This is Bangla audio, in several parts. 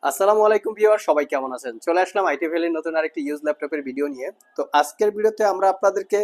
আসসালামু আলাইকুম ভিউয়ার, সবাই কেমন আছেন? চলে আসলাম আইটি ভ্যালির নতুন আরেকটি ইউজ ল্যাপটপের ভিডিও নিয়ে। তো আজকের ভিডিওতে আমরা আপনাদেরকে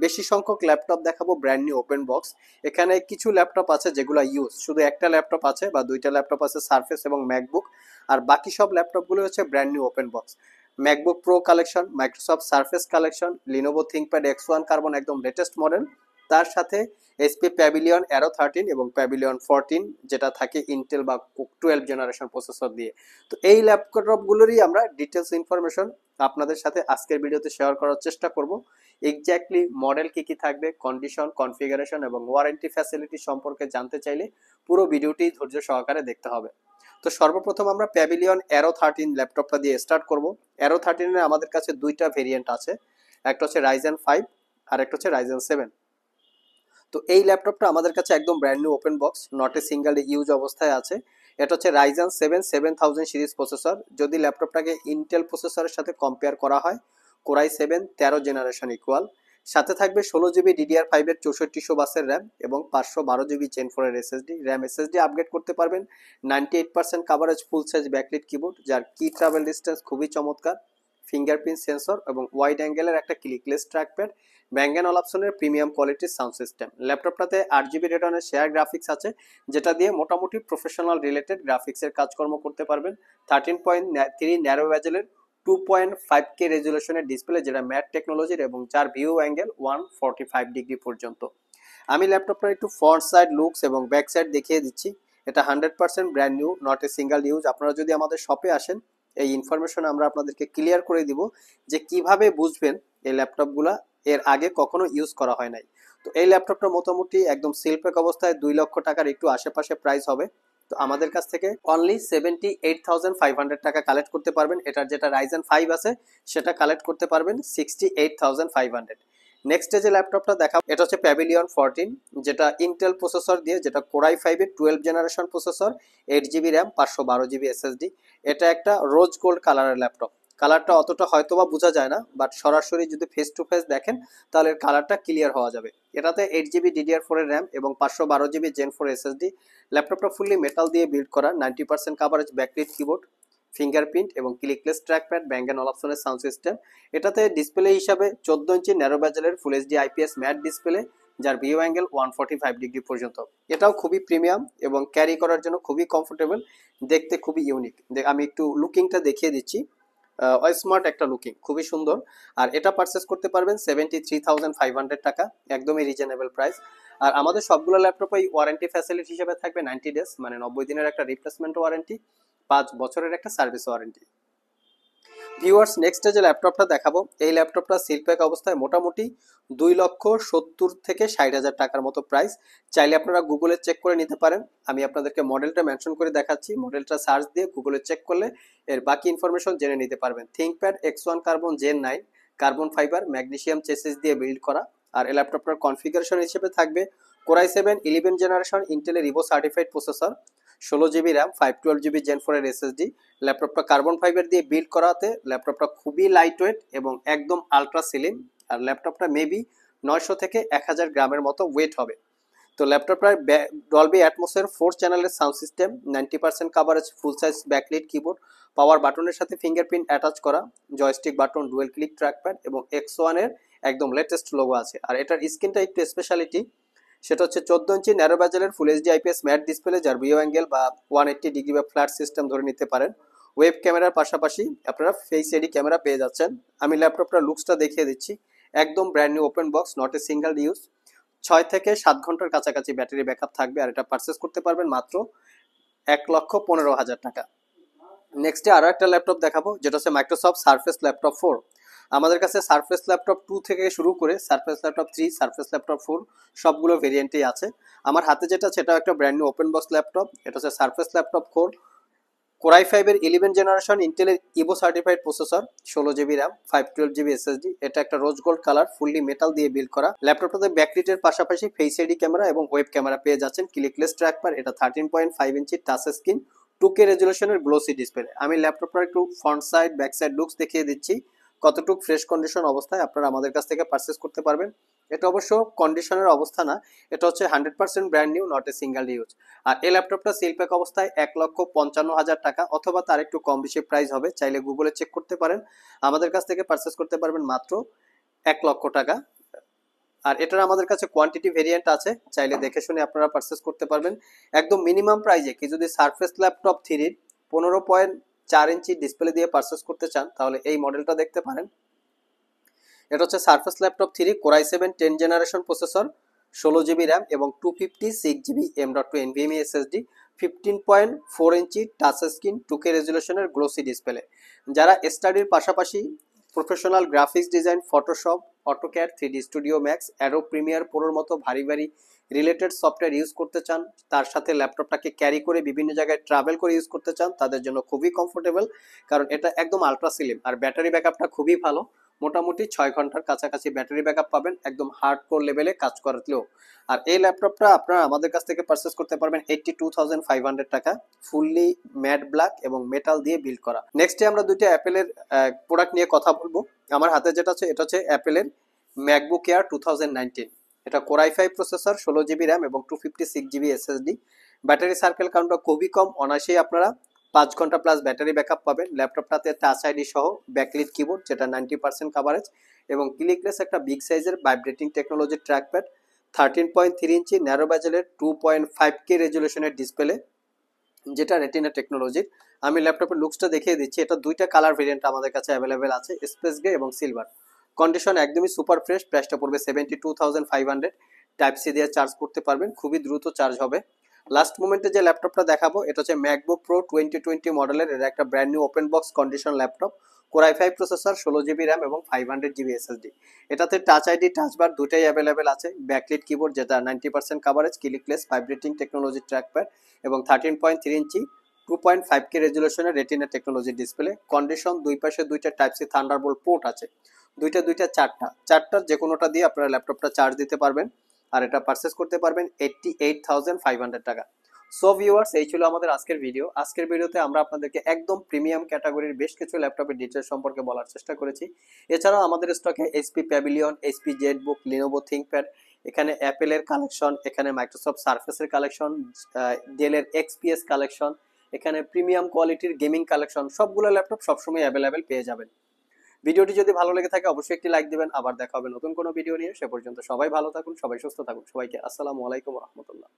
বেশি সংখ্যক ল্যাপটপ দেখাবো, ব্র্যান্ড নিউ ওপেন বক্স। এখানে কিছু ল্যাপটপ আছে যেগুলো ইউজ, শুধু একটা ল্যাপটপ আছে বা দুইটা ল্যাপটপ আছে সারফেস এবং ম্যাকবুক। আর বাকি সব ল্যাপটপগুলো হচ্ছে brand new open box. MacBook pro collection, Microsoft surface collection, Lenovo ThinkPad X1 carbon একদম লেটেস্ট মডেল। তার সাথে এসপি প্যাভিলিয়ন অ্যারো 13 এবং প্যাভিলিয়ন 14, যেটা থাকে ইন্টেল বা 12 জেনারেশন প্রসেসর দিয়ে। তো এই ল্যাপটপগুলোরই আমরা ডিটেলস ইনফরমেশন আপনাদের সাথে আজকের ভিডিওতে শেয়ার করার চেষ্টা করব। এক্স্যাক্টলি মডেল কি কি থাকবে, কন্ডিশন, কনফিগারেশন এবং ওয়ারেন্টি ফ্যাসিলিটি সম্পর্কে জানতে চাইলে পুরো ভিডিওটি ধৈর্য সহকারে দেখতে হবে। তো সর্বপ্রথম আমরা প্যাভিলিয়ন অ্যারো 13 ল্যাপটপটা দিয়ে স্টার্ট করব। অ্যারো 13 এর আমাদের কাছে দুইটা ভেরিয়েন্ট আছে, একটা হচ্ছে রাইজেন 5 আর একটা হচ্ছে রাইজেন 7। তো এই ল্যাপটপটা আমাদের কাছে একদম brand new open box, not a single use অবস্থায় আছে। এটা হচ্ছে রাইজেন 7000 সিরিজ প্রসেসর। যদি ল্যাপটপটাকে ইন্টেল প্রসেসরের সাথে কম্পেয়ার করা হয়, কোরাই 7 13 জেনারেশন ইকুয়াল। সাথে থাকবে 16 জিবি DDR5 এর 6400 বাসের র্যাম এবং 512 জিবি জেন 4 এর এসএসডি। র্যাম এসএসডি আপগ্রেড করতে পারবেন। 98% coverage full size backlit keyboard, যার কি ট্রাভেল ডিস্টেন্স খুবই চমৎকার। ফিঙ্গারপ্রিন্ট সেন্সর এবং ওয়াইড অ্যাঙ্গেলের একটা ক্লিকলেস ট্র্যাকপ্যাড। ব্যাঙ্গ অ্যান্ড অলাপসনের প্রিমিয়াম কোয়ালিটির সাউন্ড সিস্টেম। ল্যাপটপটাতে 8 জিবি রেটনের শেয়ার গ্রাফিক্স আছে, যেটা দিয়ে মোটামুটি প্রফেশনাল রিলেটেড গ্রাফিক্সের কাজকর্ম করতে পারবেন। 13.3 ন্যারো ভেজেলের 2.5K রেজুলেশনের ডিসপ্লে, যেটা ম্যাট টেকনোলজির এবং যার ভিউ অ্যাঙ্গেল 145 ডিগ্রি পর্যন্ত। আমি ল্যাপটপটার একটু ফ্রন্ট সাইড লুকস এবং ব্যাক সাইড দেখিয়ে দিচ্ছি। এটা 100% brand new, not a single use. আপনারা যদি আমাদের শপে আসেন, এই ইনফরমেশন আমরা আপনাদেরকে ক্লিয়ার করে দিব যে কিভাবে বুঝবেন এই ল্যাপটপগুলা এর আগে কখনো ইউজ করা হয় নাই। তো এই ল্যাপটপটা মোটামুটি একদম সিলপ্যাক অবস্থায় 2 লক্ষ টাকার একটু আশেপাশে প্রাইস হবে। তো আমাদের কাছ থেকে অনলি 78,500 টাকা কালেক্ট করতে পারবেন। এটার যেটা রাইজেন 5 আছে সেটা কালেক্ট করতে পারবেন 68,500। নেক্সট যে ল্যাপটপটা দেখাবো, এটা হচ্ছে প্যাভিলিয়ন 14, যেটা ইন্টেল প্রসেসর দিয়ে, যেটা কোরাই 5 এর 12 generation processor, 8 GB RAM, 512 GB SSD. এটা একটা রোজ গোল্ড কালারের ল্যাপটপ। কালারটা অতটা হয়তোবা বোঝা যায় না, বাট সরাসরি যদি ফেস টু ফেস দেখেন তাহলে কালারটা ক্লিয়ার হওয়া যাবে। এটাতে 8 জিবি DDR4 এর র্যাম এবং 512 জিবি জেন 4 এসএসডি। ল্যাপটপটা ফুললি মেটাল দিয়ে বিল্ড করা, 90% কাভারেজ ব্যাকলিট কিবোর্ড, ফিঙ্গারপ্রিন্ট এবং ক্লিকলেস ট্র্যাকপ্যাড, ব্যাঙ্গ অ্যান্ড অলাপসনের সাউন্ড সিস্টেম। এটাতে ডিসপ্লে হিসাবে 14 ইঞ্চি ন্যারো ব্যাজেলের full HD IPS matte display, যার ভিউ অ্যাঙ্গেল 145 ডিগ্রি পর্যন্ত। এটাও খুবই প্রিমিয়াম এবং ক্যারি করার জন্য খুবই কমফোর্টেবল, দেখতে খুবই ইউনিক। আমি একটু লুকিংটা দেখিয়ে দিচ্ছি। স্মার্ট একটা লুকিং, খুবই সুন্দর। আর এটা পারচেস করতে পারবেন 73,500 টাকা, একদমই রিজনেবল প্রাইস। আর আমাদের সবগুলো ল্যাপটপে ওয়ারেন্টি ফ্যাসিলিটি হিসেবে থাকবে 90 ডেজ, মানে 90 দিনের একটা রিপ্লেসমেন্ট ওয়ারেন্টি, 5 বছরের একটা সার্ভিস ওয়ারেন্টি। ভিউয়ার্স, নেক্সট যে ল্যাপটপটা দেখাবো, এই ল্যাপটপটা সিলপ্যাক অবস্থায় মোটামুটি 2,70,000 থেকে 60,000 টাকার মতো প্রাইস। চাইলে আপনারা গুগলে চেক করে নিতে পারেন। আমি আপনাদেরকে মডেলটা মেনশন করে দেখাচ্ছি, মডেলটা সার্চ দিয়ে গুগলে চেক করলে এর বাকি ইনফরমেশন জেনে নিতে পারবেন। ThinkPad X1 Carbon Gen 9, carbon fibre magnesium chassis দিয়ে বিল্ড করা। আর এই ল্যাপটপটার কনফিগারেশন হিসেবে থাকবে কোরাই 7 11 জেনারেশন ইন্টেলের Evo certified processor, 16 GB RAM, 512 GB gen 4 এর এসএসডি। ল্যাপটপটা কার্বন ফাইবার দিয়ে বিল্ড করাতে ল্যাপটপটা খুবই লাইট ওয়েট এবং একদম আলট্রা স্লিম। আর ল্যাপটপটা মেবি 900 থেকে 1000 গ্রামের মতো ওয়েট হবে। তো ল্যাপটপটার ডলবি অ্যাটমসের 4 চ্যানেলের sound system, 90% coverage full size backlit keyboard, power বাটনের সাথে ফিঙ্গারপ্রিন্ট অ্যাটাচ করা, joystick button, dual click trackpad এবং X1 এর একদম লেটেস্ট লোগো আছে। আর এটার স্ক্রিনটা একটু স্পেশালিটি, সেটা হচ্ছে 14 ইঞ্চি ন্যারো ব্যাজেলের full HD IPS matte display, যার ভিউ অ্যাঙ্গেল বা 180 ডিগ্রি বা ফ্ল্যাট সিস্টেম ধরে নিতে পারেন। ওয়েব ক্যামেরার পাশাপাশি আপনারা ফেস এডি ক্যামেরা পেয়ে যাচ্ছেন। আমি ল্যাপটপটার লুকসটা দেখিয়ে দিচ্ছি। একদম brand new open box, not a single use. 6 থেকে 7 ঘন্টার কাছাকাছি ব্যাটারি ব্যাকআপ থাকবে। আর এটা পারচেস করতে পারবেন মাত্র 1,15,000 টাকা। নেক্সটে আরো একটা ল্যাপটপ দেখাবো, যেটা হচ্ছে মাইক্রোসফট সারফেস ল্যাপটপ 4। আমাদের কাছে সারফেস ল্যাপটপ 2 থেকে শুরু করে সারফেস ল্যাপটপ 3, সারফেস ল্যাপটপ 4 সবগুলো ভেরিয়েন্টেই আছে। আমার হাতে যেটা সেটাও একটা brand new open box laptop. এটা হচ্ছে সারফেস ল্যাপটপ 4, কোরাই 5 এর 11 জেনারেশন ইন্টেলের Evo certified processor, 16 GB RAM, 512 GB SSD. এটা একটা rose gold colour, fully metal দিয়ে বিল্ড করা। ল্যাপটপটাতে ব্যাকলিটের পাশাপাশি ফেস আইডি ক্যামেরা এবং ওয়েব ক্যামেরা পেয়ে যাচ্ছেন, ক্লিকলেস ট্র্যাকপ্যাড। এটা 13.5 ইঞ্চি টাচ স্ক্রিন, 2K রেজুলেশনের গ্লোসি ডিসপ্লে। আমি ল্যাপটপটার একটু front side back side looks দেখিয়ে দিচ্ছি, কতটুকু ফ্রেশ কন্ডিশন অবস্থায় আপনারা আমাদের কাছ থেকে পারচেস করতে পারবেন। এটা অবশ্য কন্ডিশনের অবস্থা না, এটা হচ্ছে 100% brand new, not a single use. আর এই ল্যাপটপটা সিল প্যাক অবস্থায় 1,55,000 টাকা অথবা তার একটু কম বেশি প্রাইস হবে, চাইলে গুগলে চেক করতে পারেন। আমাদের কাছ থেকে পারচেস করতে পারবেন মাত্র 1,00,000 টাকা। আর এটার আমাদের কাছে কোয়ান্টিটি ভেরিয়েন্ট আছে, চাইলে দেখে শুনে আপনারা পারচেস করতে পারবেন একদম মিনিমাম প্রাইজে। কি যদি সারফেস ল্যাপটপ 3 15.4 ইঞ্চি ডিসপ্লে দিয়ে পারচেস করতে চান তাহলে এই মডেলটা দেখতে পারেন। এটা হচ্ছে Surface laptop 3 core i 7 10 generation processor, 16 GB RAM এবং 256 GB M.2 NVMe SSD, 15.4 inch touch screen 2K রেজুলেশনের গ্লোসি ডিসপ্লে। যারা স্টাডির পাশাপাশি professional graphics design, Photoshop, AutoCAD, 3D Studio Max, Adobe Premiere প্রোর মতো ভারী ভারী রিলেটেড সফটওয়্যার ইউজ করতে চান, তার সাথে ল্যাপটপটাকে ক্যারি করে বিভিন্ন জায়গায় ট্রাভেল করে ইউজ করতে চান, তাদের জন্য খুবই কমফোর্টেবল, কারণ এটা একদম আলট্রা স্লিম আর ব্যাটারি ব্যাকআপটা খুবই ভালো। মোটামুটি 6 ঘন্টার কাছাকাছি ব্যাটারি ব্যাকআপ পাবেন একদম হার্ডকোর লেভেলে কাজ করলেও। আর এই ল্যাপটপটা আপনারা আমাদের কাছ থেকে পারচেস করতে পারবেন 82,500 টাকা, ফুললি ম্যাট ব্ল্যাক এবং মেটাল দিয়ে বিল্ড করা। নেক্সটে আমরা দুইটা অ্যাপেলের প্রোডাক্ট নিয়ে কথা বলবো। আমার হাতে যেটা আছে এটা হচ্ছে অ্যাপেলের ম্যাকবুক এয়ার 2019। এটা কোরাই 5 প্রসেসর, 16 জিবি র্যাম এবং 256 জিবি এসএসডি। ব্যাটারি সার্কেল কাউন্টটা খুবই কম, অনায়াসেই আপনারা 5 ঘন্টা প্লাস ব্যাটারি ব্যাকআপ পাবেন। ল্যাপটপটাতে টাচ আইডি সহ ব্যাকলিট কিবোর্ড যেটা 90% কাভারেজ এবং ক্লিকলেস একটা বিগ সাইজের ভাইব্রেটিং টেকনোলজির ট্র্যাকপ্যাড, 13.3 ইঞ্চি ন্যারো ব্যাজেলের 2.5K রেজুলেশনের ডিসপ্লে যেটা রেটিনা টেকনোলজির। আমি ল্যাপটপের লুকসটা দেখিয়ে দিচ্ছি। এটা দুইটা কালার ভেরিয়েন্ট আমাদের কাছে অ্যাভেলেবেল আছে, স্পেস গ্রে এবং সিলভার। কন্ডিশন একদমই সুপার ফ্রেশ, প্রাইসটা পড়বে 72,500। টাইপ সি দিয়ে চার্জ করতে পারবেন, খুবই দ্রুত চার্জ হবে। লাস্ট মোমেন্টে যে ল্যাপটপটা দেখাবো এটা হচ্ছে ম্যাকবুক প্রো 2020 মডেলের, এটা একটা brand new open box condition laptop, core i 5 processor, 16 GB RAM এবং 500 জিবি এসএসডি। এটাতে টাচ আইডি টাচ বার দুটাই অ্যাভেলেবেল আছে, ব্যাকলিট কিবোর্ড যেটা 90% coverage, clickless vibrating technology trackpad এবং 13.3 ইঞ্চি 2.5K রেজুলেশনের রেটিনা টেকনোলজি ডিসপ্লে। কন্ডিশন দুই পাশে দুইটা টাইপ সি থান্ডারবোল্ট পোর্ট আছে, দুইটা চারটার যে কোনোটা দিয়ে আপনারা ল্যাপটপটা চার্জ দিতে পারবেন। আর এটা পারচেস করতে পারবেন 88,500 টাকা। সো ভিউয়ার্স, এই ছিল আমাদের আজকের ভিডিও। আজকের ভিডিওতে আমরা আপনাদেরকে একদম প্রিমিয়াম ক্যাটাগরির বেশ কিছু ল্যাপটপের ডিটেলস সম্পর্কে বলার চেষ্টা করেছি। এছাড়াও আমাদের স্টকে HP pavilion, HP Jetbook, Lenovo ThinkPad, এখানে অ্যাপেলের কালেকশন, এখানে মাইক্রোসফট সার্ফেসের কালেকশন, ডেলের এক্সপিএস কালেকশন, এখানে প্রিমিয়াম কোয়ালিটির গেমিং কালেকশন, সবগুলো ল্যাপটপ সবসময় অ্যাভেলেবেল পেয়ে যাবেন। ভিডিওটি যদি ভালো লেগে থাকে অবশ্যই একটি লাইক দিবেন। আবার দেখা হবে নতুন কোনো ভিডিও নিয়ে। সে পর্যন্ত সবাই ভালো থাকুন, সবাই সুস্থ থাকুন। সবাইকে আসসালামু আলাইকুম রহমতুল্লাহ।